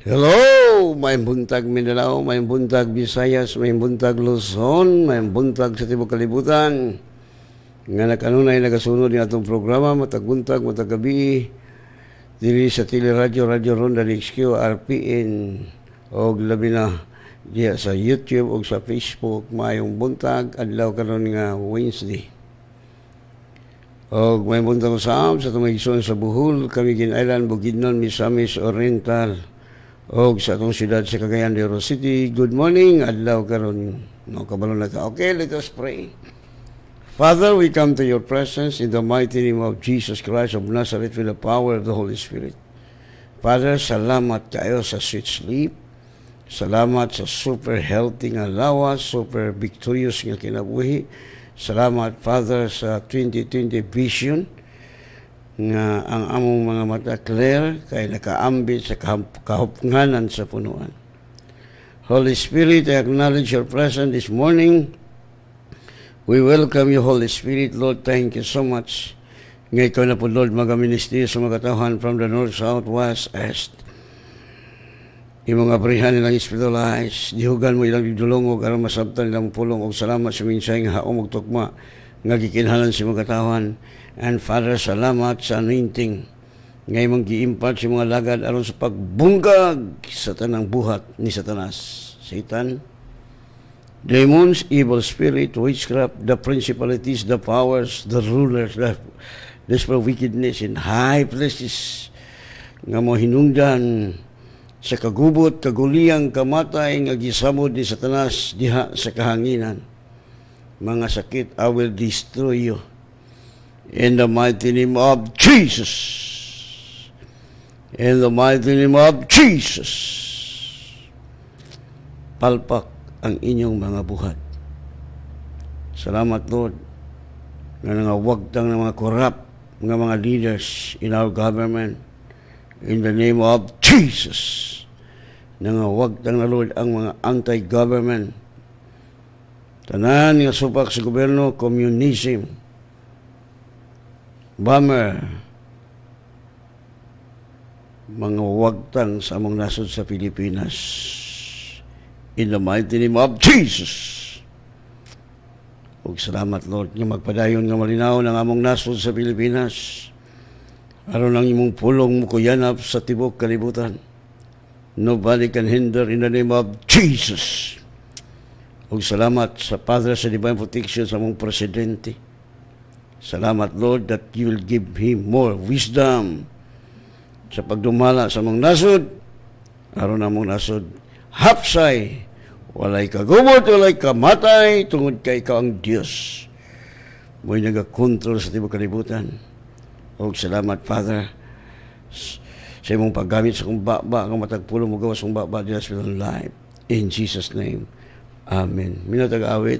Hello! May buntag Mindanao, may buntag Visayas, may buntag Luzon, may buntag sa Tibok Kalibutan. Nga nakanunay nagasunod ni atong programa, matag buntag, matag gabi, diri sa Teleradyo, Radyo Ronda XQ, RPN, o labi na diya sa YouTube o sa Facebook, mayong buntag, adlaw karon nga Wednesday. O may buntag usam sa tumigson sa Bohol, Camiguin Island, Bukidnon, Misamis Oriental, o sa atong siyudad sa Cagayan de Oro City. Good morning, adlaw karon. No, kabalo na ta. Okay, let us pray. Father, we come to your presence in the mighty name of Jesus Christ of Nazareth with the power of the Holy Spirit. Father, salamat kayo sa sweet sleep. Salamat sa super healthy nga lawas, super victorious nga kinabuhi. Salamat, Father, sa 2020 vision nga ang among mga mata clear kay nakaambit sa kahupnganan sa punuan. Holy Spirit, I acknowledge your presence this morning. We welcome you, Holy Spirit. Lord, thank you so much. Ngayon ko na po, Lord, magaministry sa mga katauhan from the north, south, west, east. Imong abrihan nilang spiritualize. Dihugan mo ilang dulongog aron masabtan ilang pulong og salamat sa minsay nga haom og tukma nga gikinahanglan sa mga katauhan. And Father, salamat sa anointing ngay mong gi-impart sa mga lagad aron sa pagbunggag sa tanang buhat ni Satanas. Satan, demons, evil spirit, witchcraft, the principalities, the powers, the rulers, the spiritual wickedness in high places nga mo hinungdan sa kagubot, kaguliyang, kamatay nga gisamod ni Satanas diha sa kahanginan. Mga sakit, I will destroy you. In the mighty name of Jesus. In the mighty name of Jesus. Palpak ang inyong mga buhat. Salamat, Lord, na nangawagtang ng mga corrupt ng mga leaders in our government. In the name of Jesus. Nangawagtang na, Lord, ang mga anti-government. Tanan nga supak sa gobyerno, communism, bomber, mga wagtang sa among nasod sa Pilipinas. In the mighty name of Jesus. Ug salamat, Lord, nga magpadayon nga malinaw ng among nasod sa Pilipinas. Aron ang imong pulong mo kuyanap sa tibok kalibutan. Nobody can hinder in the name of Jesus. Ug salamat sa Father sa divine protection sa among presidente. Salamat, Lord, that you will give him more wisdom sa pagdumala sa mong nasod. Aron na mong nasod hapsay, walay kagubot, walay kamatay, tungod kay ikaw ang Diyos. Mo'y nagakontrol sa tibok kalibutan. O salamat, Father, sa imong paggamit sa kong baba, ang matagpulo mo gawas kong baba, just with life. In Jesus' name, Amen. Minatag-awit.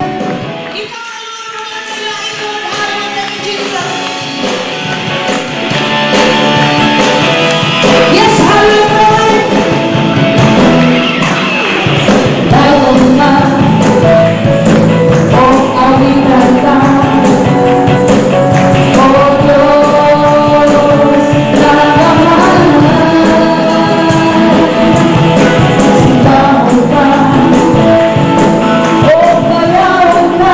Yes, hallelujah. Paloma, oh ahorita, oh Dios, la mano, sintamos pa, oh palabra,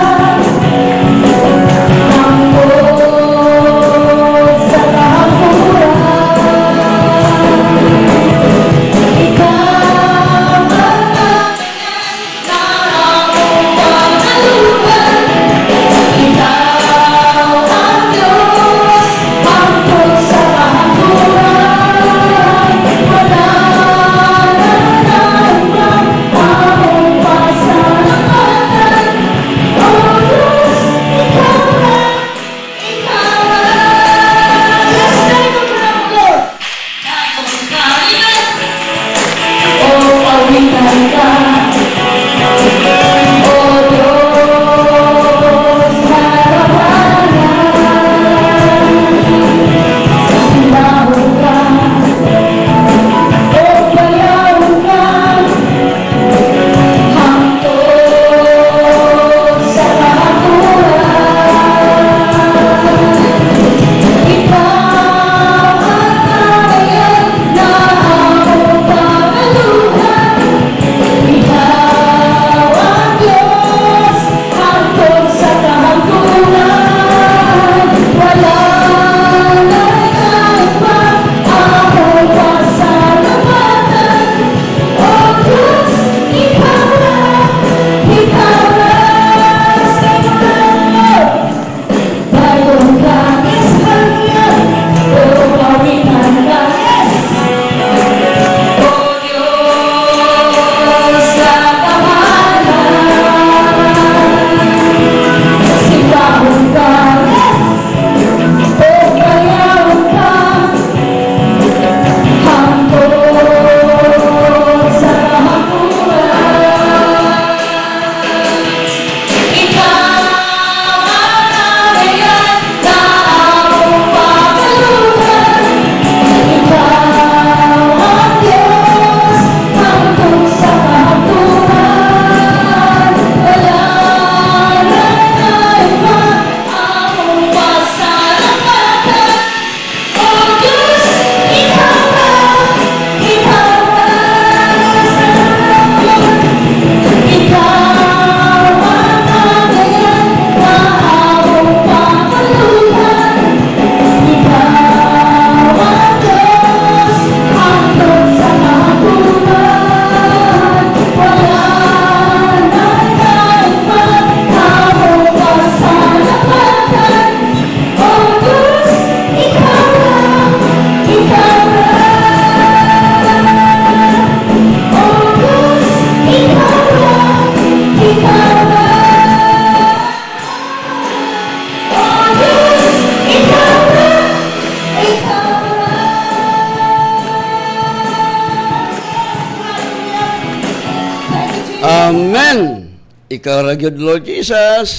Amen. Ikaw ra gyud Lord Jesus.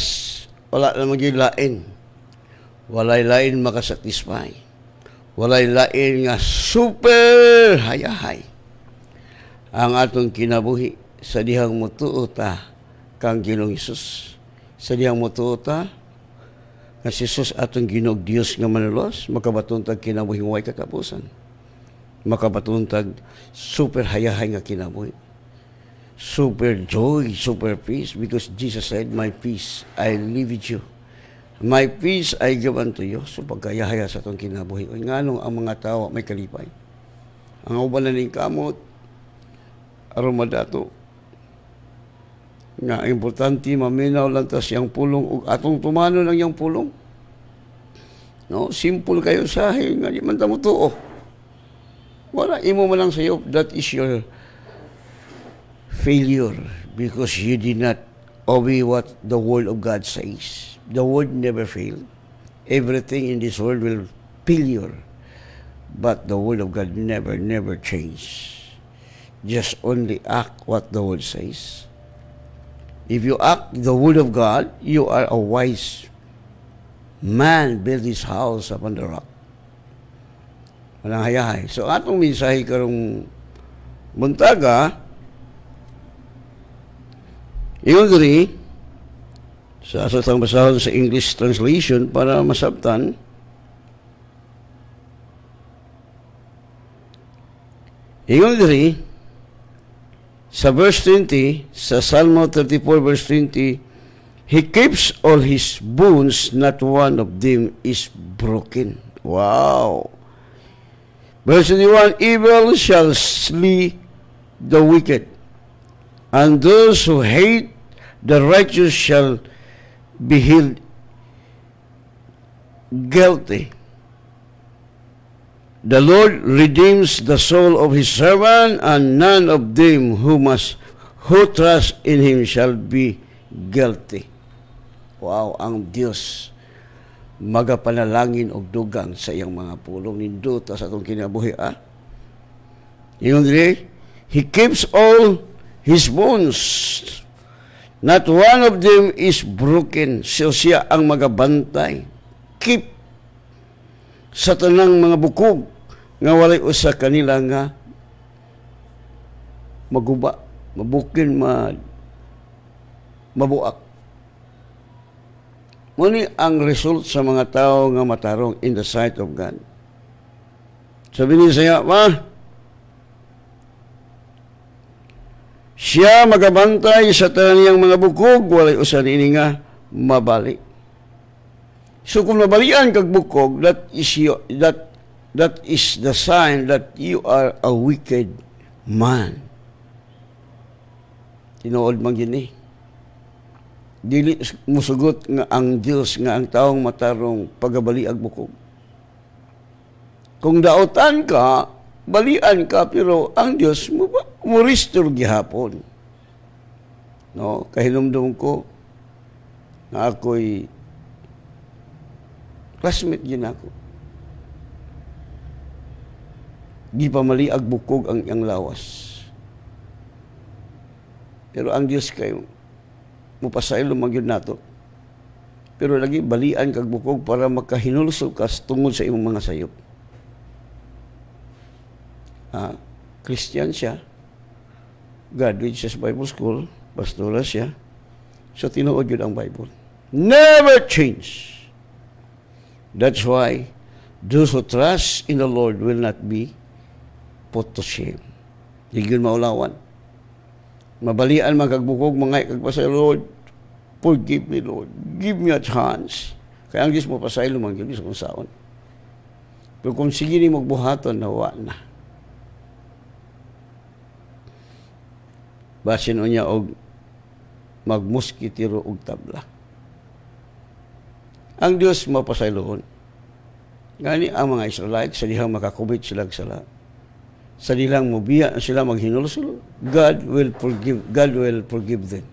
Wala na magilain. Walay lain makasatisfy. Walay lain nga super hayahay. Ang atong kinabuhi sa dihang mutuo ta kang Ginoong Hesus. Sa dihang mutuo ta nga si Jesus atong Ginoong Dios nga manulos, makabatuntag kinabuhing way katapusan. Makabatuntag super hayahay nga kinabuhi. Super joy, super peace, because Jesus said, "My peace I leave with you. My peace I give unto you." So pagkayahaya sa itong kinabuhi. O nganong ang mga tao may kalipay. Ang uban na ning kamot, aron madato. Nga importante maminaw lang ta siyang pulong ug atong tumano lang yang pulong. No, simple kayo sahi nga di man ta mutuo. Wala imo man lang sayo, that is your failure because you did not obey what the Word of God says. The Word never fail. Everything in this world will failure, but the Word of God never change. Just only act what the Word says. If you act the Word of God, you are a wise man. Build his house upon the rock. Walang hayahay. So atong mensahe karong buntaga, iyon diri sa asatang basahon sa English translation para masabtan. Iyon diri sa verse 20 sa Salmo 34 verse 20, He keeps all his bones, not one of them is broken. Wow. Verse 21, evil shall slay the wicked, and those who hate the righteous shall be held guilty. The Lord redeems the soul of his servant, and none of them who trust in him shall be guilty. Wow, ang Dios magapanalangin og dugang sa iyang mga pulong nindot sa atong kinabuhi. Ingon diri, He keeps all his bones. Not one of them is broken. So siya ang magabantay. Keep sa tanang mga bukog nga walay usa kanila nga maguba, mabukin, mabuak. Muni ang result sa mga tao nga matarong in the sight of God. Sabi niya saya, siya magabantay sa taniyang mga bukog, walay usan ini nga mabali. So kung nabalian kag bukog, that is the sign that you are a wicked man. Tinuod man gini. Dili musugot nga ang Dios nga ang taong matarong pagabali ag bukog. Kung daotan ka, balian ka, pero ang Dios mo restore gihapon. No, kahinumdum ko na ako'y classmate din ako. Di pa mali ag bukog ang iyang lawas. Pero ang Dios kayo mupasaylo magyud nato. Pero lagi balian kag bukog para makahinulso ka tungod sa imong mga sayop. Christian siya. Graduate siya sa Bible School. Pastora siya. So tinuod yun ang Bible. Never change. That's why those who trust in the Lord will not be put to shame. Di yun maulawan. Mabalian magkagbukog, mga ikagpasay, Lord, forgive me, Lord. Give me a chance. Kaya ang Diyos mo pasay, lumang Diyos kung saan. Pero kung sige ni magbuhaton, nawa na. Basin o niya og magmuskitiro og tabla. Ang Diyos mapasay loon. Ngani ang mga Israelites, sa dihang makakubit sila sala. Sa dilang mubiya sila maghinulsol, God will forgive them.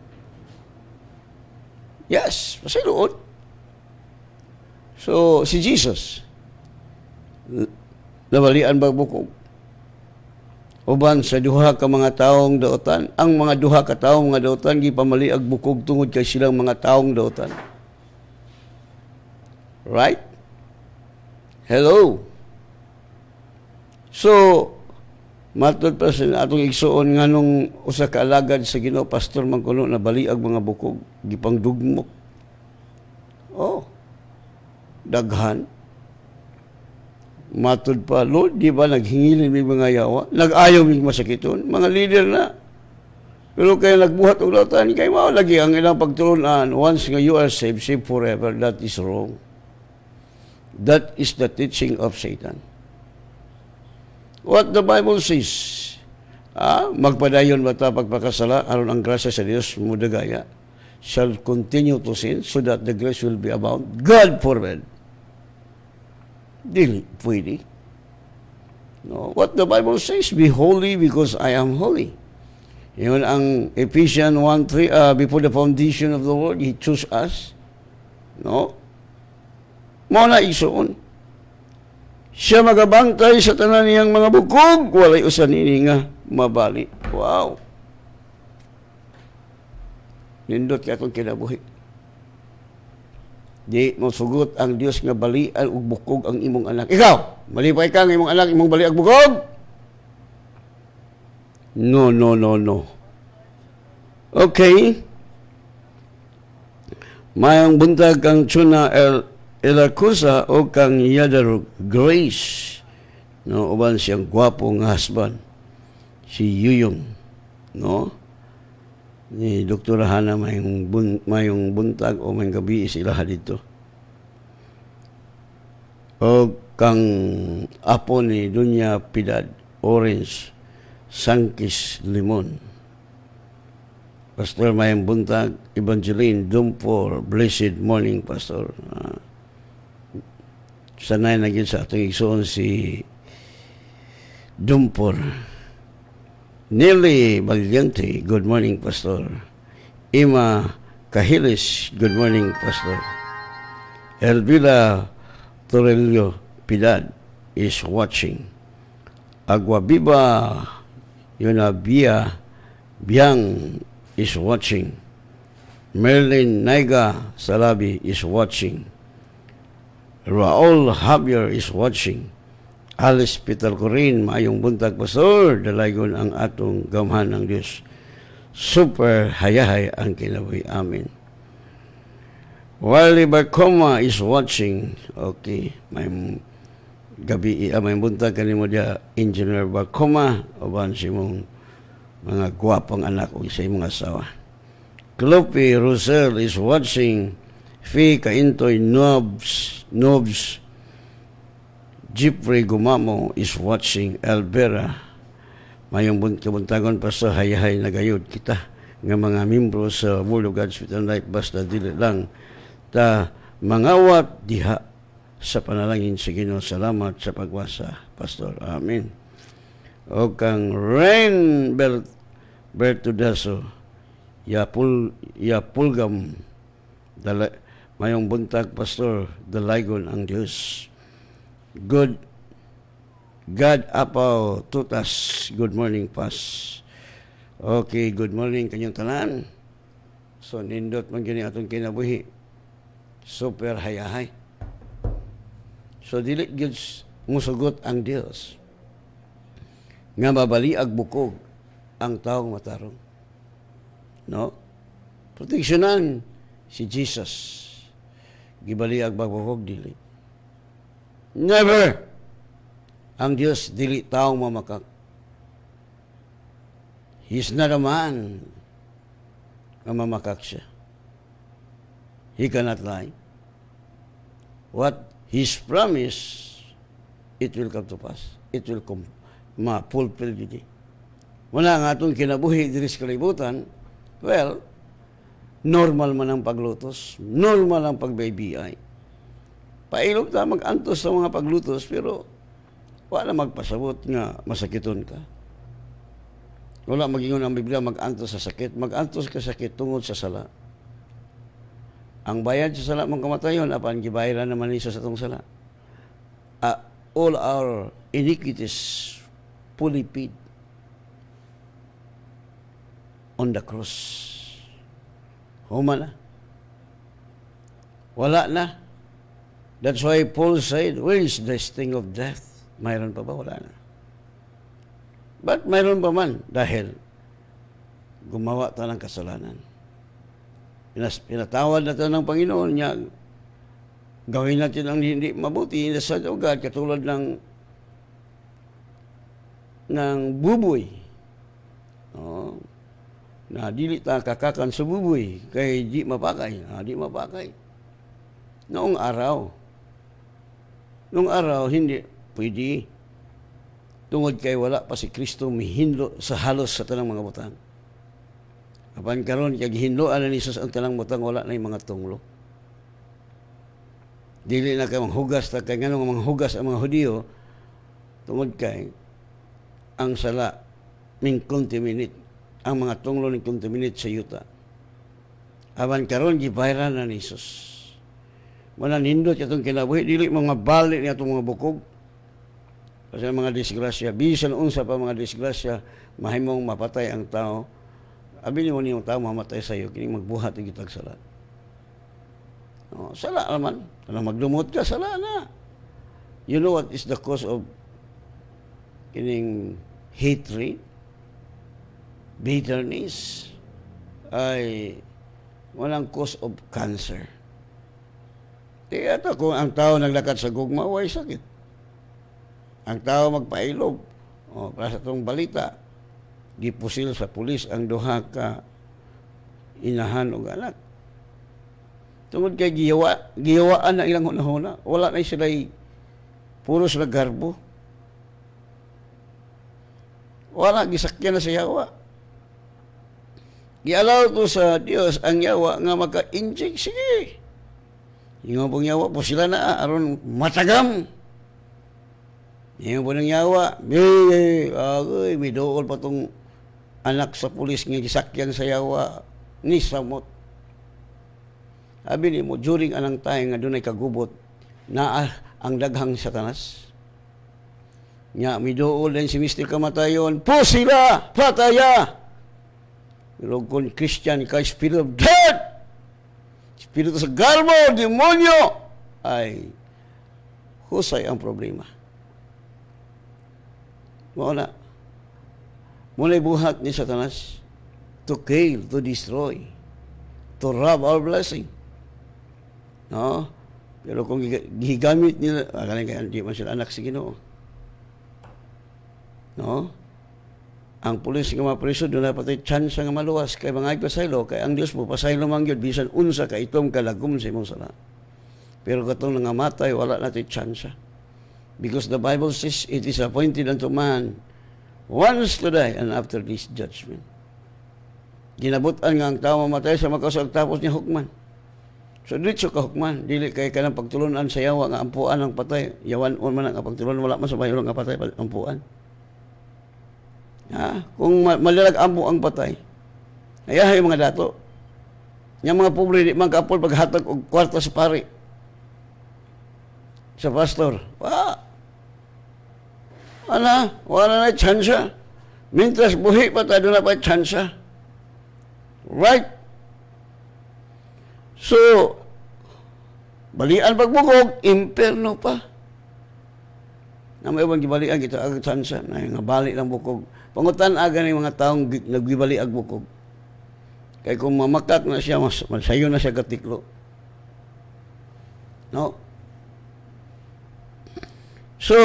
Yes, pasay loon. So, si Jesus, nabalian ba bukog? uban sa duha ka mga taong daotan. Ang mga duha ka taong mga daotan gipamaliag bukog tungod kay silang mga taong daotan. Right? Hello. So, matod pa sa atong igsuon nga nung usa ka alagad sa Ginoo pastor man kuno na baliag mga bukog gipangdugmok. Oh. Daghan. Matod pa, Lord, di ba naghingilin may mga yawa? Nag-ayaw may masakiton? Mga leader na. Pero kaya nagbuhat og lautan, kaya mao lagi ang ilang pagtulunan. Once nga you are saved, saved forever. That is wrong. That is the teaching of Satan. What the Bible says, magpadayon ba ta pagpakasala, aron ang grasya sa Dios mudagaya, shall continue to sin, so that the grace will be abound. God forbid. Dili pwede. No, what the Bible says, be holy because I am holy. Yun ang Ephesians 1:3, before the foundation of the world, He chose us. No? Mao na igsuon. Siya magabantay sa tanan niyang mga bukog, walay usa nini nga mabali. Wow. Nindot ka itong kinabuhi. Di mo sugot ang Dios nga balian ug bukog ang imong anak. Ikaw, malipay ka nga imong anak imong bali ag bukog? No. Okay. Mayang buntag kang Chuna Elacusa o kang Yadar Grace. No, uban siyang gwapo nga husband. Si Yuyong. No? Ni Dr. Hana mayong buntag o mayong gabi sila dito. O kang apo ni Dunya Piedad Orange Sankis Limon. Pastor mayong buntag Evangeline Dumpor, blessed morning Pastor. Sanay na gyud sa atong igsoon si Dumpor. Nelly Valiente, good morning, Pastor. Ima Cahilis, good morning, Pastor. Elvira Torello Piedad is watching. Aguabiba Yunabia Biang is watching. Merlin Naiga Salabi is watching. Raul Javier is watching. Alice Peter Corin, maayong buntag Pastor, dalaygon ang atong gamhan ng Diyos. Super hayahay ang kinabuhi. Amen. Wally Barcoma is watching. Okay, may gabi, may buntag kanimo dia Engineer Barcoma, uban si mong mga gwapong anak o sa imong asawa. Cloppy Rosel is watching. Fee Kaintoy Nobs Jeffrey Gumamo is watching. Alvera, mayong kabuntagon pa sa hayahay na gayod kita nga mga membro sa Word of God Spirit and Life, basta dili lang ta mangawat diha sa panalangin sa Ginoo. Salamat sa pagwasa, Pastor. Amen. O kang Ren Bertudaso Yapulgam mayong buntag, Pastor, dalaygon ang Diyos. God Apaw Tutas, good morning, Pas. Okay, good morning kanyang tanan. So, nindot man gini atong kinabuhi. Super hayahay. So, dili gyud musugot ang Dios nga mabaliag bukog ang taong matarong. No? Proteksyonan si Jesus. Gibaliag bukog dili. Never! Ang Diyos dili taong mamakak. He's not a man na mamakak siya. He cannot lie. What His promise, it will come to pass. It will come, ma-fulfill dito. Wala nga itong kinabuhi diri sa kalibutan, well, normal man ang paglutos, normal ang pag-BBI. Pailog ta mag-antos sa mga paglutos, pero wala magpasabot nga masakiton ka. Wala magingon ang Biblia mag-antos sa sakit. Mag-antos ka sakit tungod sa sala. Ang bayad sa sala mong kamatayon, apan gibayaran naman niya sa atong sala. All our iniquities fully paid. on the cross. Huma na. Wala na. That's why Paul said, where is the sting of death? Mayroon pa ba? Wala na. But mayroon pa man dahil gumawa tayo ng kasalanan. Pinatawad na tayo ng Panginoon niya. Gawin natin ang hindi mabuti sa God, katulad ng buboy. Oh, na dili ta kakakan sa buboy kay di mapakay. Di mapakay. Noong araw hindi pwede. Tungod kay wala pa si Kristo mihinlo sa halos sa tanang mga butang. Apan karon kay gihinloan ni Jesus ang tanang butang, wala na yung mga tunglo. Dili na kay manghugas ta kay nganong manghugas ang mga Hudiyo tungod kay ang sala ning contaminate, ang mga tunglo ning contaminate sa yuta. Apan karon gibayran na ni Jesus. Wala nindot itong kinabuhi, dili mga balik niya itong mga bukog. Kasi mga disgrasya, bisan unsa pa mga disgrasya, mahimong mapatay ang tao. Abi ni mo niyong tao mamatay sa iyo, kining magbuhat ng kitag sala. Sala naman. Kung magdumot ka, sala na. You know what is the cause of kining hatred? Bitterness? Ay walang cause of cancer. Kaya ito, kung ang tao naglakad sa gugma, way sakit. Ang tao magpailog. Para sa itong balita, gipusil sa pulis ang duha ka inahan o anak. Tungod kay giyawaan na ilang hunahuna. Wala na sila puro sila garbo. Wala, gisakyan na sa yawa. Gialaw to sa Dios ang yawa nga maka-inject. Sige. Yung pong yawa po sila na aron matagam. Yung po ng yawa, may dool pa tong anak sa pulis nga gisakyan sa yawa ni samot. Sabi ni mo, during anang tayo nga doon ay kagubot na ang daghang satanas. Nga, may dool din si Mr. Kamatayon, po sila, pataya! Pero kung Christian ka, spirit of death, espiritu sa galmo, demonyo, ay husay ang problema. Muna buhat ni Satanas to kill, to destroy, to rob our blessing. No? Pero kung gigamit nila, kaya hindi man sila anak sa Ginoo. No? Ang pulis nga mapriso, doon na pati chance nga maluwas kay mga agpasaylo, kay ang Diyos mo, pasaylo man yun, bisan unsa ka itong kalagum sa imong sala. Pero katong nangamatay, wala natin chance. Because the Bible says, it is appointed unto man once to die, and after this judgment. Ginabutan nga ang tao mamatay sa makasag tapos niya hukman. So, dito ka hukman, dili kay ka ng pagtulunan sa yawa nga ampuan ang patay. Yawan man ang pagtulunan, wala man sa bayo nga patay, ampuan. Kung malilag ampo ang patay, ayahay mga dato. Yung mga pobre, di man kaapol paghatag og kwarta sa pari. Sa pastor. Wala na tsansa. Mintras buhi pa tayo na pa tsansa. Right? So, balian pagbukog, imperno pa. Na may ibang gibalian kita agad tsansa, na nga bali ng bukog. Pangutan aga ng mga taong nagbibali ag bukog. Kaya kung mamakak na siya, masayo na siya katiklo. No? So,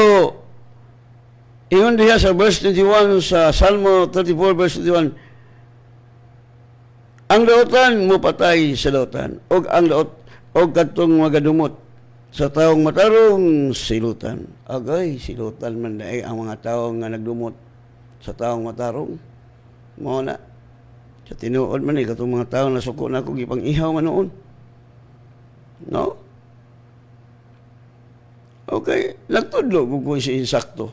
iyon diya sa verse 21, sa Salmo 34, verse 21, ang lautan mo patay sa lautan, og ang laot, og katong magadumot, sa taong matarong silutan. Agay, silutan man na ang mga taong nga nagdumot sa taong matarong. Mao na. Sa tinuod man katong mga taong nasuko na ako, gipang ihaw man noon. No? Okay, nagtudlo kung si insakto.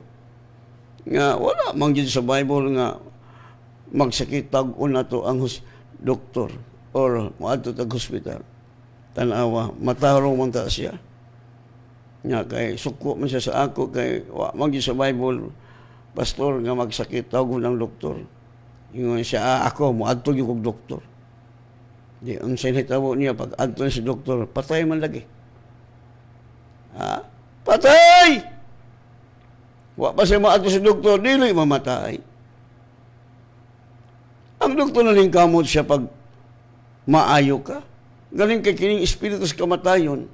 Nga, wala man dyan sa Bible nga magsakit tag-un na to ang doktor or maadto tag hospital. Tanawa, matarong man ta siya. Nga, kay suko man siya sa ako, kay man dyan sa Bible, pastor nga magsakit tag-un ang doktor. Ingon siya, ako, muadto yung kong doktor. Di, ang sinitabo niya, pag adto si doktor, patay man lagi. Ha? Patay! Wa pa siya maadto si doktor, dili mamatay. Ang doktor na rin kamot siya pag maayo ka. Galing kay kining espiritu sa kamatayon.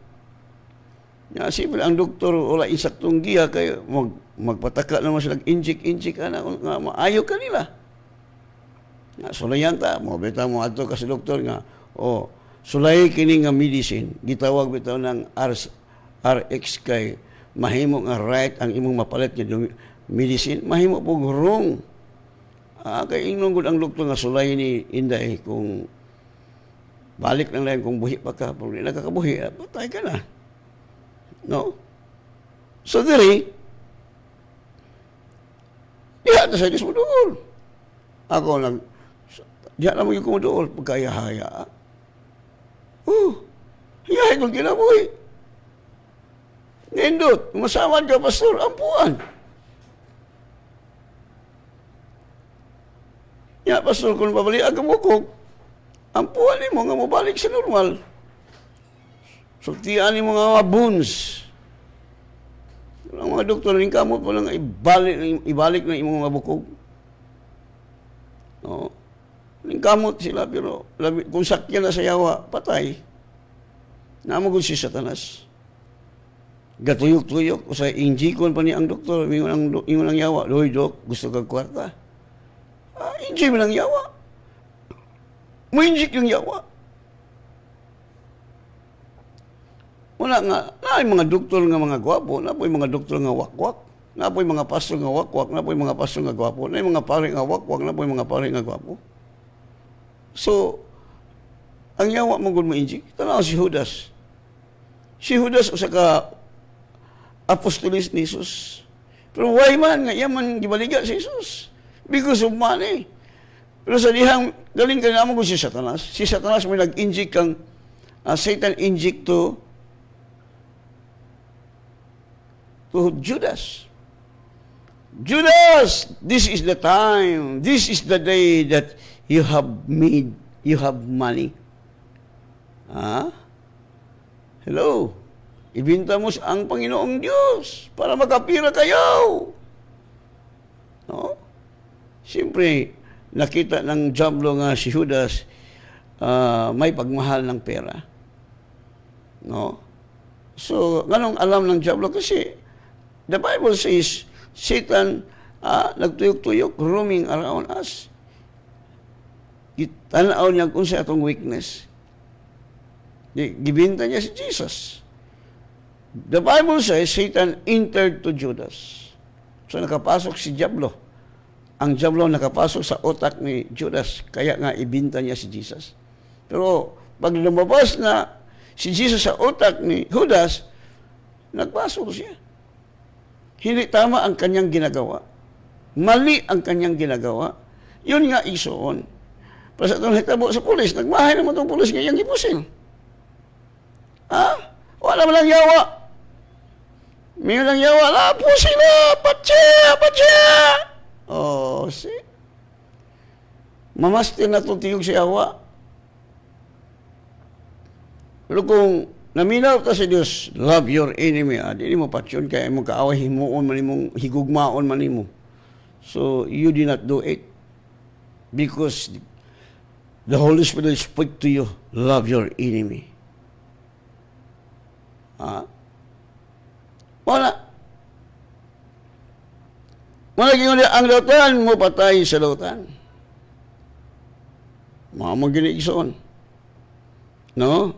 Ya, simple, ang doktor, wala insaktong giya, kaya magpataka naman sila, injik-injik ka na, nga maayo ka nila. Nga, sulayan ta, mo bitaw mo ato kasi doktor nga, sulay kini nga medicine, gitawag bitaw ng RX kay mahimo nga right ang imong mapalit nga medicine, mahimo pog wrong. Kay ingnon gud ang doktor nga sulay ni Inday kung balik lang lang kung buhi pa ka, kung di nakakabuhi, patay ka na. No? So diri, diha na sa Diyos mo doon. Ako lang, diha na mo yung kumudool, pagkaya-haya. Hiyahin kong kinabuhi. Nindot, masaman ka, pastor, ampuan. Ya, pastor, kung pabalik ang kamukog, ampuan ni mo nga mabalik sa normal. Suktian ni mo nga bones. Ang mga doktor rin kamot po lang ibalik na imong mga bukog. No? Ring kamot sila pero kung sakyan na sa yawa, patay. Namagod si Satanas. Gatuyok-tuyok o sa injikon pa niya ang doktor, ingon ang yawa, "Loy dok, gusto kag kwarta." Injik mo lang yawa. Mo injik yung yawa. Wala nga, na mga doktor nga mga gwapo, na po mga doktor nga wakwak, na po mga pastor nga wakwak, na po mga pastor nga gwapo, na mga pare nga wakwak, na po mga pare nga gwapo. So, ang yawa mo gud mo injik, tanaw si Judas. Si Judas usa ka apostolis ni Jesus. Pero why man nga yaman gibaliga si Jesus? Because of money. Pero sa dihang galing ka naman ko si Satanas. Si Satanas may nag-inject kang Satan inject to Judas. Judas, this is the time. This is the day that you have money. Hello. Ibinta mo ang Panginoong Diyos para makapira kayo. No? Siyempre, nakita ng Diablo nga si Judas may pagmahal ng pera. No? So, ganong alam ng Diablo kasi the Bible says Satan nagtuyok-tuyok, roaming around us. Tanaw niya kung sa atong weakness. Gibinta niya si Jesus. The Bible says Satan entered to Judas. So nakapasok si Diablo. Ang Diablo nakapasok sa utak ni Judas, kaya nga ibinta niya si Jesus. Pero pag lumabas na si Jesus sa utak ni Judas, nagpasok siya. Hindi tama ang kanyang ginagawa. Mali ang kanyang ginagawa. Yun nga isuon. Pero sa itong hitabo sa pulis, nagmahay naman itong pulis ngayang ipusil. Wala man lang yawa. May lang yawa. Lapo sila! Patya! See? Mamastin na itong tiyog si yawa. Pero kung naminaw ta sa Diyos, love your enemy. Di mo patsyon, kaya mo kaaway himuon man imong higugmaon man imo. So, you did not do it. Because the Holy Spirit speak to you, love your enemy. Wala. Malaging ang lautan mo patay sa lautan. Mga giniigsoon. No?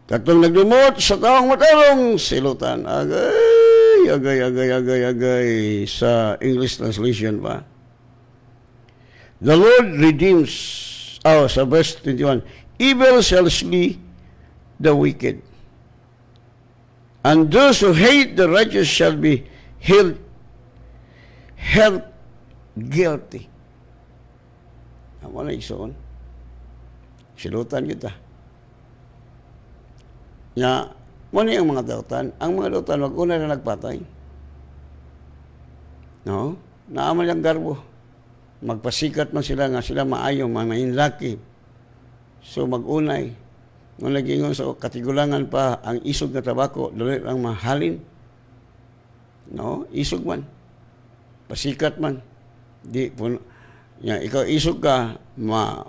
Katong nagdumot sa taong matarong silutan. Agay. Sa English translation pa. The Lord redeems, sa verse 21, evil shall flee the wicked, and those who hate the righteous shall be held guilty. Ano na isuon? Silutan kita. Muna ang mga dautan. Ang mga dautan, wag una na nagpatay. No? naaman ang garbo. Magpasikat man sila nga sila maayo, mainlaki. So magunay. Nung nagingon sa katigulangan pa, ang isog na tabako, dali ang mahalin. No? Isog man. Pasikat man. Di, ikaw isog ka,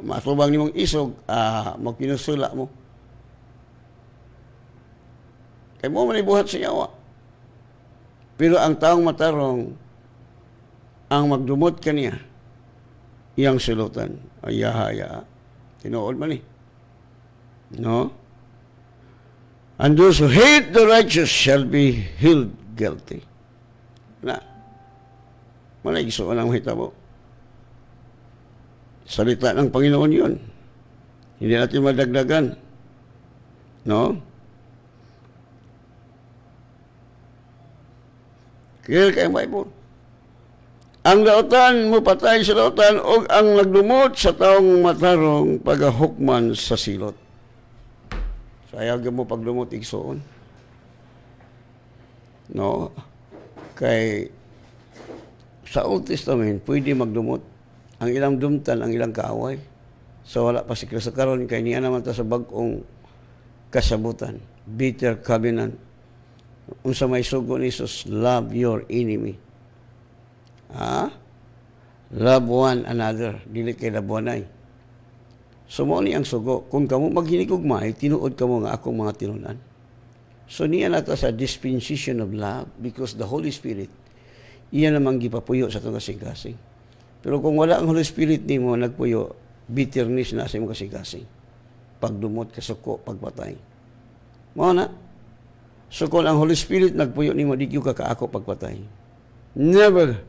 matubang ni mong isog, magpinusula mo. Kaya mo manibuhat sa yawa. Pero ang taong matarong, ang magdumot kaniya, iyang sulutan, ayahaya, tinuod man eh. No? And those who hate the righteous shall be held guilty. Na, malagisuan ang hitabo. Salita ng Panginoon yun. Hindi natin madagdagan. No? Clear kayong Bible. Ang lautan mo patay sa lautan o ang nagdumot sa taong matarong pagahukman sa silot. So ayaw mo pagdumot igsoon. No? Kay sa Old Testament, pwede magdumot. Ang ilang dumtan, ang ilang kaaway. So wala pa si Kristo karon kay niya naman ta sa bagong kasabutan. Bitter covenant. Unsa may sugo ni Jesus, love your enemy. Love one another. Dili kay labuanay. So mo ni ang sugo. Kung kamo maghinigugmay, tinuod kamo nga akong mga tinunan. So niya nata sa dispensation of love because the Holy Spirit, iya namang gipapuyo sa itong kasing-kasing. Pero kung wala ang Holy Spirit ni mo, nagpuyo, bitterness na sa imong kasing-kasing. Pagdumot, kasuko, pagpatay. Mo na. So kung ang Holy Spirit nagpuyo ni mo, di ka kaako pagpatay. Never.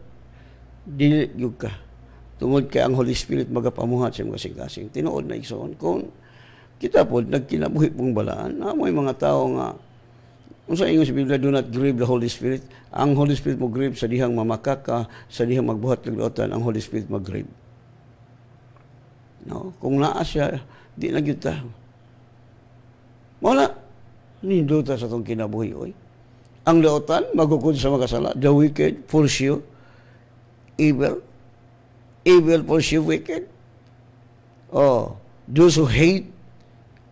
Dili ka. Tungod kay ang Holy Spirit magapamuhat sa imong kasing-kasing. Tinuod na igsoon. Kung kita po, nagkinabuhi pong balaan, may mga tao nga, kung sa ingon sa Biblia, do not grieve the Holy Spirit. Ang Holy Spirit mo grieve sa dihang mamakaka, sa dihang magbuhat ng lautan, ang Holy Spirit mag-grieve. No? Kung naa siya, di na gyud ta. Wala. Ninduta sa itong kinabuhi. Oy. Ang lautan, magukod sa makasala. The wicked pursue evil. Evil pursue wicked. Oh, those who hate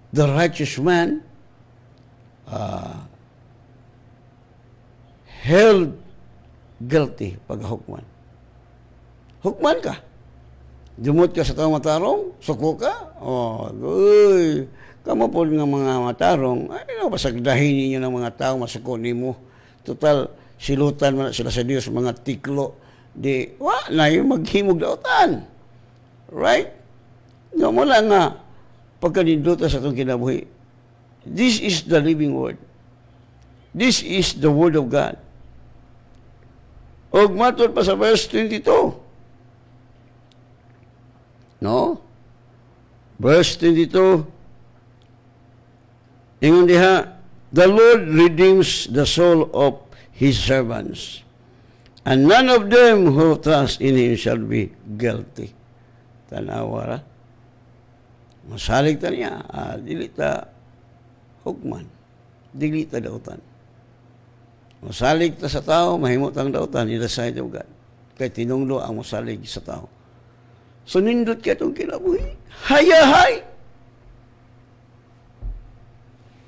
the righteous man, held guilty paghukman. Hukman ka. Dumot ka sa taong matarong, suko ka. Oh, uy, kamo po nga mga matarong, ay no, basagdahin ninyo ng mga tao, masuko nimo. Total, silutan man sila sa Diyos, mga tiklo. Di, na yung maghimog dautan. Right? No, mo lang nga, pagkaninduta sa itong kinabuhi. This is the living word. This is the word of God. Og matod pa sa verse 22. No? Verse 22. Ingon diha, the Lord redeems the soul of His servants, and none of them who trust in Him shall be guilty. Tanawa ra. Masalig ta niya, dili ta hukman. Dili ta dautan. Masalig ta sa tao, mahimot ang dautan, in the sight of God. Kay tinunglo ang masalig sa tao. So nindot ka itong kinabuhi. Hayahay!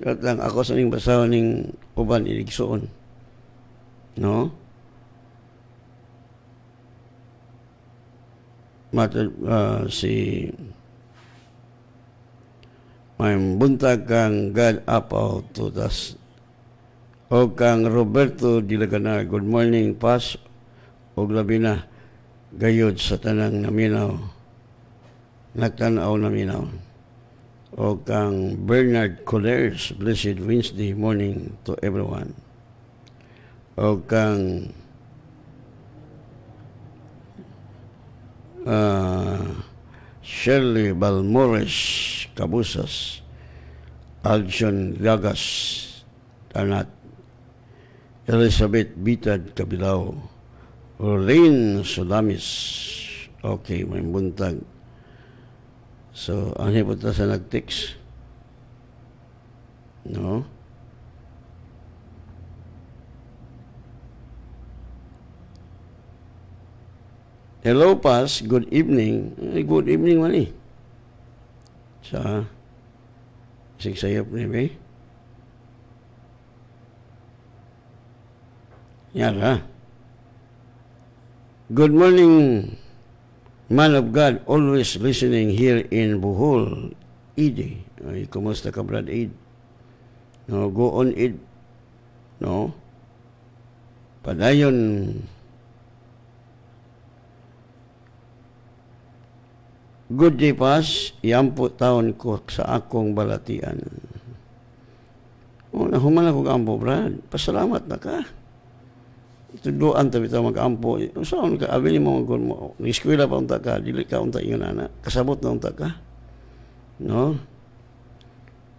At lang ako sa ning basahan ning uban iligsoon. No? Si may buntag kang God apaw to das o kang Roberto Dilaganar. Good morning, Pas. O labi na gayod sa tanang naminaw. Nagtanaw naminaw. O kang Bernard Colers. Blessed Wednesday morning to everyone. O kang Shirley Balmores Cabusas, Aljon Gagas Tanat, Elizabeth Bitad Kabilao, Orlene Sulamis. Okay, may buntag. So, ang hipunta sa nag-text. No? Hello, Pas. Good evening. Good evening man eh. Sa sigsayap ni Bay. Yara. Good morning, man of God. Always listening here in Bohol. Ide. Ay, kumusta ka, Brad Id? No, go on, Id. No? Padayon. Good day, Pas. Iampo taon ko sa akong balatian. Oh, nahuman ako ampo, Brad. Pasalamat na ka. Tuduan tabi ta mag-ampo. Saan ka? Abi ni mo mag mo. Nag-eskwela pa unta ka. Dili ka unta ingon ana. Kasabot na unta ka. No?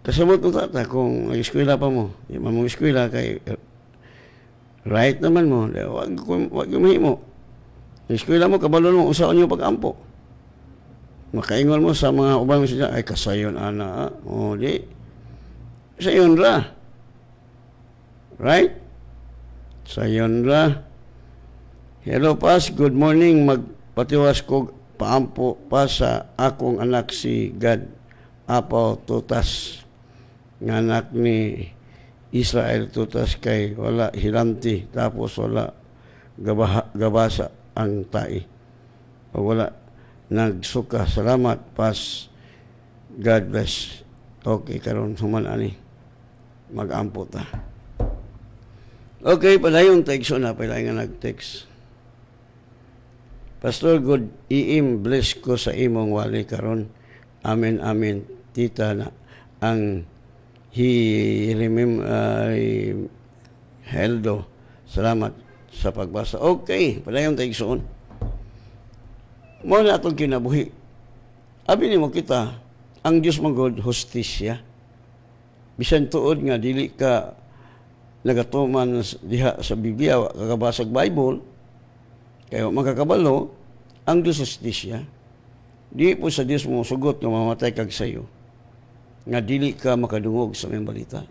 Kasabot unta ta kung nag-eskwela pa mo. Di man mo eskwela kay right naman mo. Wag mo. Nag-eskwela mo, kabalon mo, usaon niyo pag-ampo. Makaingon mo sa mga ubang mo siya, ay kasayon ana. O di. Sayon ra. Right? Sayon ra. Hello, Pas. Good morning. Magpatiwas ko paampo pa sa akong anak si God Apaw Tutas. Nga anak ni Israel Tutas kay wala hilanti tapos wala gabasa ang tai. O wala nagsuka. Salamat, Pas. God bless. Okay, karon human ani. Mag-ampo ta. Okay, padayon text na pala nga nag-text. Pastor, good iim, bless ko sa imong wali karon. Amen, amen. Tita na ang Heldo. Salamat sa pagbasa. Okay, padayon text on. Mo na atong kinabuhi. Abi nimo kita, ang Dios magod hustisya. Bisan tuod nga dili ka nagatuman diha sa Biblia, kakabasag Bible, kaya magkakabalo, ang Diyos justisya. Di po sa Diyos mo sugot nga mamatay kag sayo, nga dili ka makadungog sa may balita.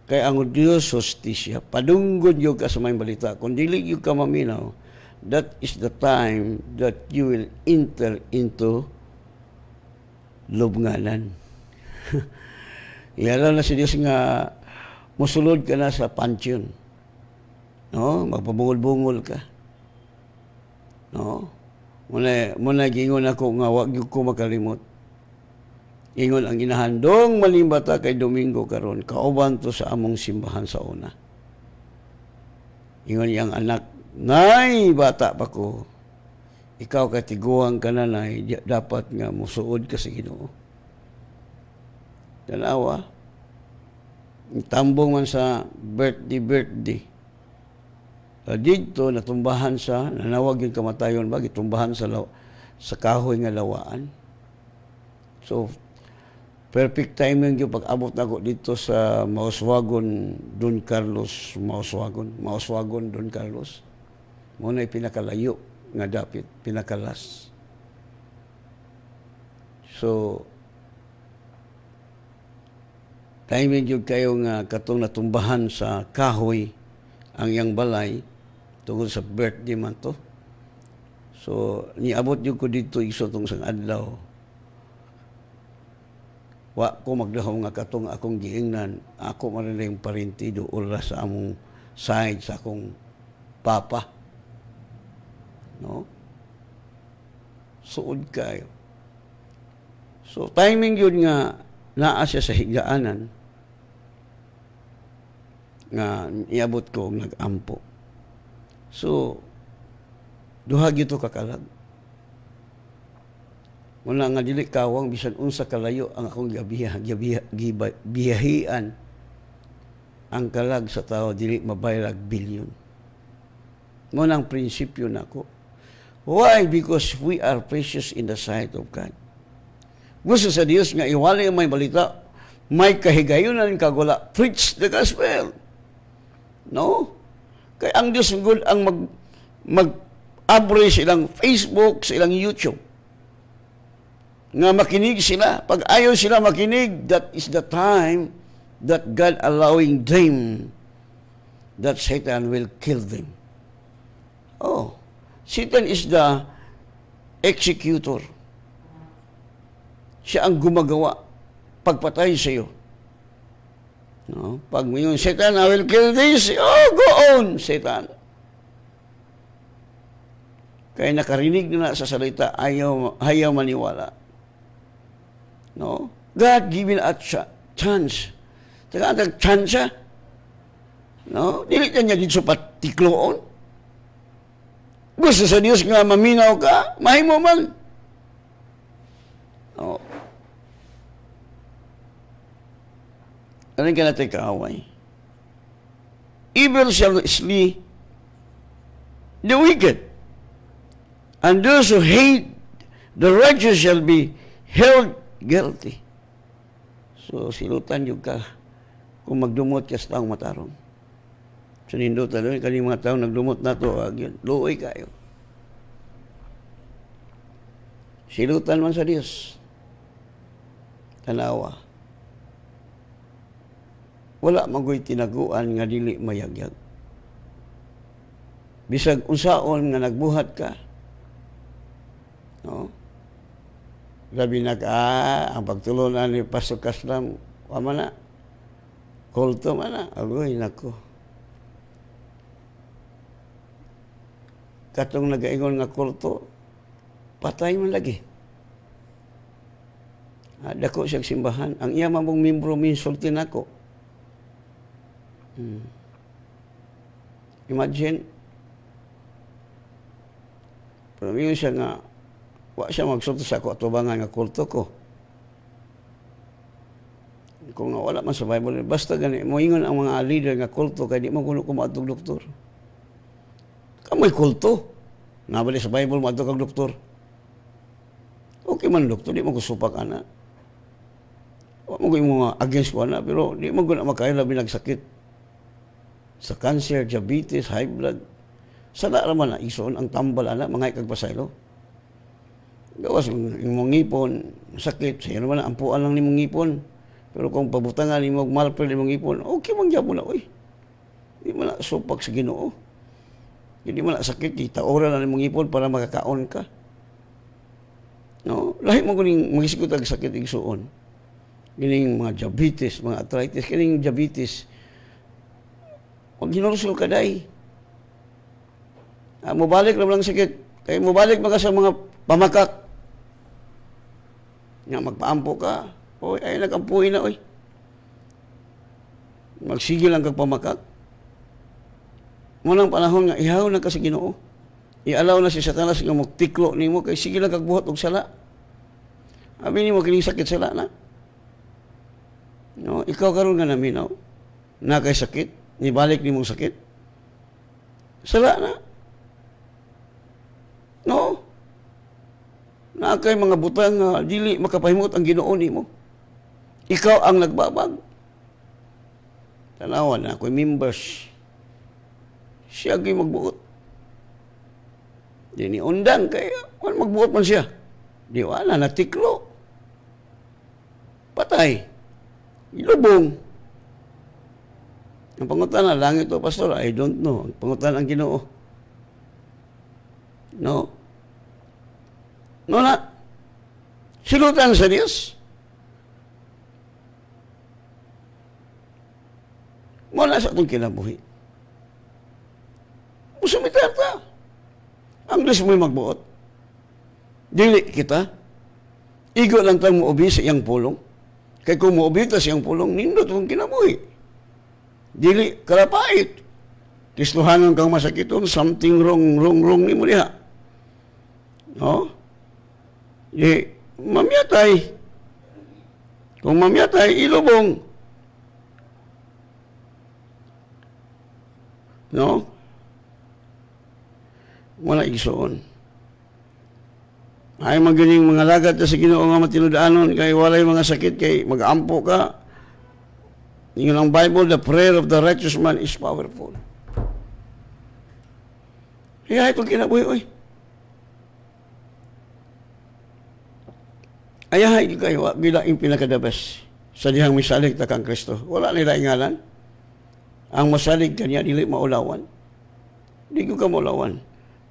Kaya ang Diyos justisya, padunggod yung ka sa may balita. Kung dili yung ka maminaw, that is the time that you will enter into lubnganan. Iyalan na si Diyos nga musulod ka na sa pansyon. No? Magpabungol-bungol ka. No? Muna gingon ako nga wag ko makalimot. Ingon ang inahandong malimbata kay Domingo karon kauban to sa among simbahan sa una. Ingon yang anak, nay bata pa ko. Ikaw katiguang ka na nay, dapat nga musuod ka sa Ginoo. Dalawa. Tambong man sa birthday. Dito, natumbahan sa, nanawag yung kamatayon ba, gitumbahan sa kahoy nga lawaan. So, perfect timing yung pag-abot na ako dito sa Mauswagon, Don Carlos, Mauswagon, Don Carlos. Muna pinakalayo nga dapit, pinakalas. So, timing yung kayo nga katong natumbahan sa kahoy ang iyang balay tungkol sa birthday man to. So, niabot yung ko dito iso tong sang adlaw. Wa ko magdahaw nga katong akong giingnan, ako man yung parintido ula sa among side sa akong papa. No? Suod kayo. So, timing yun nga naa siya sa higaanan nga iabot ko nag-ampo. So, duha gito kakalag. Muna nga dili kawang bisan unsa kalayo ang akong gibiyahian ang kalag sa tao dili mabayrag bilyon. Muna ang prinsipyo nako. Why? Because we are precious in the sight of God. Gusto sa Dios nga iwali ang may balita, may kahigayonan kagula, preach the gospel. No? Kaya ang Diyos good ang mag-abre silang Facebook, silang YouTube. Nga makinig sila. Pag ayaw sila makinig, that is the time that God allowing them that Satan will kill them. Oh, Satan is the executor. Siya ang gumagawa pagpatay sa iyo. No? Pag yung Satan, I will kill this. Oh, go on, Satan. Kaya nakarinig na sa salita, ayaw maniwala. No? God given a chance. Taka ang chance siya. No? Dili ka niya dito patikloon. Gusto sa Diyos nga maminaw ka, mahimo man. No? Ano ka natin kaaway? Evil shall flee the wicked, and those who hate the righteous shall be held guilty. So, silutan yung ka kung magdumot ka sa taong matarong. So, nindutan doon, kaning mga taong nagdumot na to, luoy kayo. Silutan man sa Diyos. Tanawa. Wala magoy tinaguan nga dili mayagyag. Bisag unsaon nga nagbuhat ka. No? Labi na ka, ang pagtulunan ni Pastor Kaslam, wama na. Kulto man na. Agoy, nako. Katong nagaingon nga kulto, patay man lagi. Dako siyang simbahan. Ang iya mamong membro minsultin ako. Imagine, pero yun siya nga, wa siya magsulto sa ako, atubangan nga kulto ko. Kung nga wala man sa Bible, basta gani, moingon ang mga leader nga kulto, kaya di mo kuno kumaatog doktor. Kamoy kulto. Nabali sa Bible, maatog kag doktor. Okay man doktor, di mo kusupak ana. Wa mo mga against ko ana, pero di mo guna makaila binagsakit. Sa cancer, diabetes, high blood. Sana raman na ison ang tambal ana mga ikagpasaylo. Gawas yung mga ngipon, sakit, sa naman ang ampuan lang ni mong ngipon. Pero kung pabutangan ni mong malpel ni mong ngipon, okay man gyapon na oy. Di man na supak sa Ginoo. Hindi man na sakit, kita oras na ni mong ngipon para makakaon ka. No, lahi mo kuning magisikot ang sakit igsuon. Kining mga diabetes, mga arthritis, kining diabetes. Huwag hinursul ka day. Mubalik lang sakit. Kaya mubalik maka sa mga pamakak. Nga magpaampo ka. Oy, ay nagampuhin na, oy. Magsigil lang kag pamakak. Munang panahon nga, ihaw na ka sa Ginoo. Ialaw na si Satanas nga magtiklo ni mo, kay sige lang kag buhat og sala. Abi ni mo kining sakit sala na. No, ikaw karon nga naminaw. Na kay sakit. Nibalik ni mong sakit. Sala na. No. Na kay mga butang nga dili makapahimot ang Ginoo nimo. Ikaw ang nagbabag. Tanawan na ako'y members. Siya gyud magbuot. Dini undang kay magbuot man siya. Di wala natiklo. Patay. Ilubong. Ang pangutan na langit o pastor, I don't know. Ang pangutan ang Ginoo. No. No na. Silutan sa Diyos. Muna sa itong kinabuhi. Musumitar ta. Ang Diyos mo'y magbuot. Dili kita. Igo lang tayong muubi sa iyang pulong. Kaya kung muubi ta sa iyang pulong, nindot itong kinabuhi. Dili karapait. Kisluhanan kang masakiton, something wrong ni mo diha. No? Di, mamyatay. Kung mamyatay, ilubong. No? Wala igsoon. Ay magaling mga lagat sa Ginoo nga matinudaanon, kay walay mga sakit, kay mag-ampo ka. Yun ang Bible, the prayer of the righteous man is powerful. Kaya ito kinabuhi, oy. Ayahay kayo, bila yung pinakadabas sa dihang misalig ta kang Kristo. Wala nila ingalan. Ang masalig kanya, dili maulawan. Di ko ka maulawan.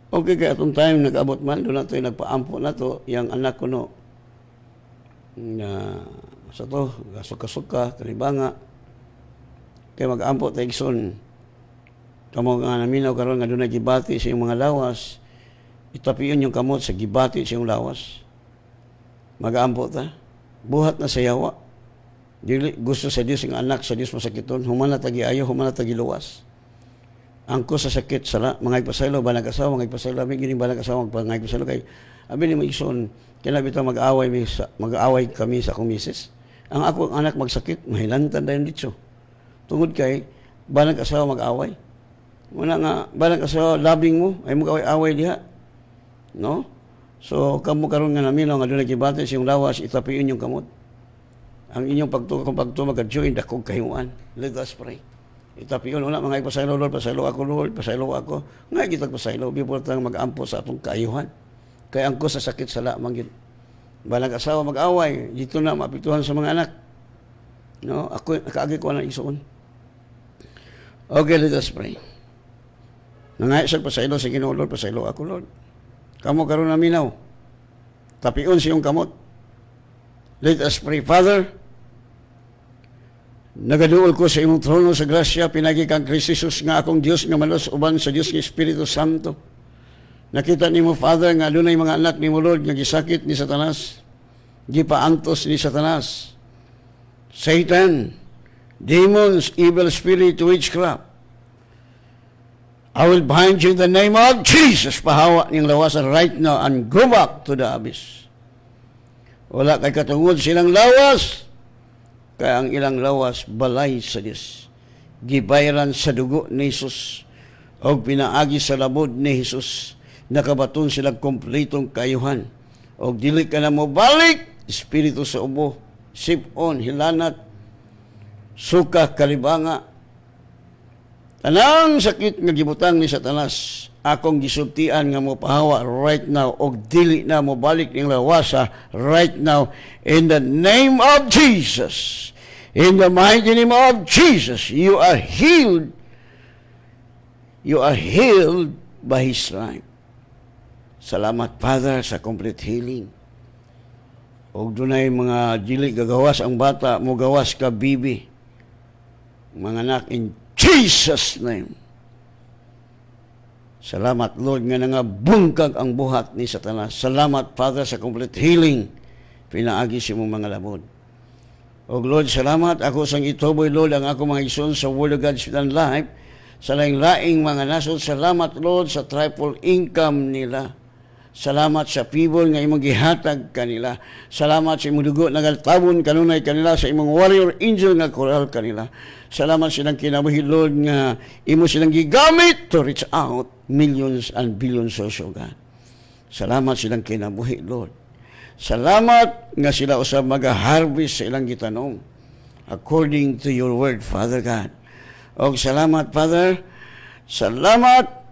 Okay, kaya atong time nag-abot man, doon nato yung nagpaampo na to, yung anak ko no, na sa to, suka-suka, kanibanga, kaya mag-ampo tayo son, kamo nga naminaw karon nga doon na gibati sa iyong mga lawas, itapiyon yung kamot sa gibati sa iyong lawas, mag-ampo ta, buhat na sa yawa, dili gusto sa Dios yung anak sa Dios masakiton, humana tagi ayo, humana tagi luwas. Angko sa sakit sala, mga ipasaylo, banag asawa, mga ipasaylo, amin gining banag asawa, mga ipasaylo kay, amin ni mo ison, kaya bitaw mag-aaway kami sa akong misis. Ang ako ang anak magsakit, mahilantan dayon dito. Tungod kay, banag asawa mag-away. Muna nga, banag asawa, labing mo, ay mag-away diha. No? So, kamo karon nga namin, nga doon nagibate sa iyong lawas, itapiyon yung kamot. Ang inyong pagtuwa, mag-join, dakog kahimuan. Let us pray. Itapiyon, una, mga ipasaylo, Lord, pasaylo ako, Lord, pasaylo ako. Nga, kitag pasaylo, before tang mag-ampo sa atong kaayuhan. Kaya angko sa sakit sala, manggit. Balang asawa mag-away, dito na mapituhan sa mga anak. No, ako, nakaagi ko na isuon. Okay, let us pray. Nangay sa pasaylo, sige no, Lord, pasaylo ako, Lord. Kamo karon na minaw. Tapion siyong kamot. Let us pray. Father, nagaduol ko sa imong trono sa grasya, pinagi kang Kristo Jesus nga akong Dios nga malos uban sa Dios nga Espiritu Santo. Nakita nimo Father nga adunay mga anak nimo Lord nga gisakit ni Satanas, gipaantos ni Satanas. Satan, demons, evil spirit, witchcraft. I will bind you in the name of Jesus. Pahawa niyang lawasan right now and go back to the abyss. Wala kay katungod silang lawas. Kaya ang ilang lawas balay sa Diyos. Gibayran sa dugo ni Jesus. O pinaagi sa labod ni Jesus. Nakabaton silang kompletong kayuhan. O dili ka na mo balik. Espiritu sa ubo. Sipon, hilanat. Suka, kalibanga. Tanang sakit nga gibutang ni Satanas, akong gisultian nga mo pahawa right now og dili na mo balik ning lawasa right now in the name of Jesus. In the mighty name of Jesus, you are healed. You are healed by His stripe. Salamat Father sa complete healing. Og dunay mga dili gagawas ang bata, mo gawas ka bibi. Mga anak in Jesus' name. Salamat, Lord, nga nga bungkag ang buhat ni Satanas. Salamat, Father, sa complete healing. Pinaagi si mong mga labod. O Lord, salamat. Ako sang ituboy, Lord, ang ako mga ison sa Word of God Spirit and Life. Sa laing-laing mga nasod. Salamat, Lord, sa triple income nila. Salamat sa people nga imong gihatag kanila. Salamat sa imong dugo nagaltabon kanunay kanila, sa imong warrior angel nga koral kanila. Salamat silang kinabuhi, Lord, nga imo silang gigamit to reach out millions and billions also, God. Salamat silang kinabuhi, Lord. Salamat nga sila usab mag-harvest sa ilang gitanom according to your word, Father God. O salamat, Father. Salamat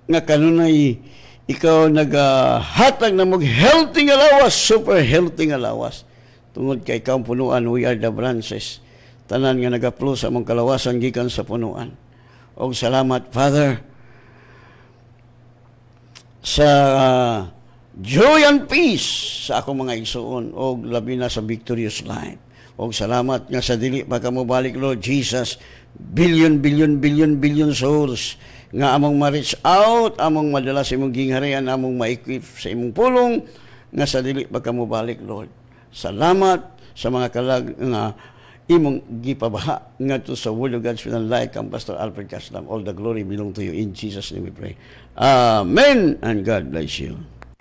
nga kanunay ikaw naghatag na mag-healthy nga lawas, super healthy nga lawas. Tungod kay ikaw punuan, we are the branches. Tanan nga nagaplo sa mong kalawasan gikan sa punuan. O salamat, Father, sa joy and peace sa akong mga igsoon o labi na sa victorious life. O salamat nga sa dili pa ka mo balik, Lord Jesus, billion souls nga among ma-reach out, among madala sa imong gingharian, among ma-equip sa imong pulong, nga sa dili pa ka mo balik, Lord. Salamat sa mga kalag nga imong gipabaha ngadto sa Word of God Spirit and Life kang Pastor Alfred Caslam. All the glory belong to you. In Jesus' name we pray. Amen and God bless you.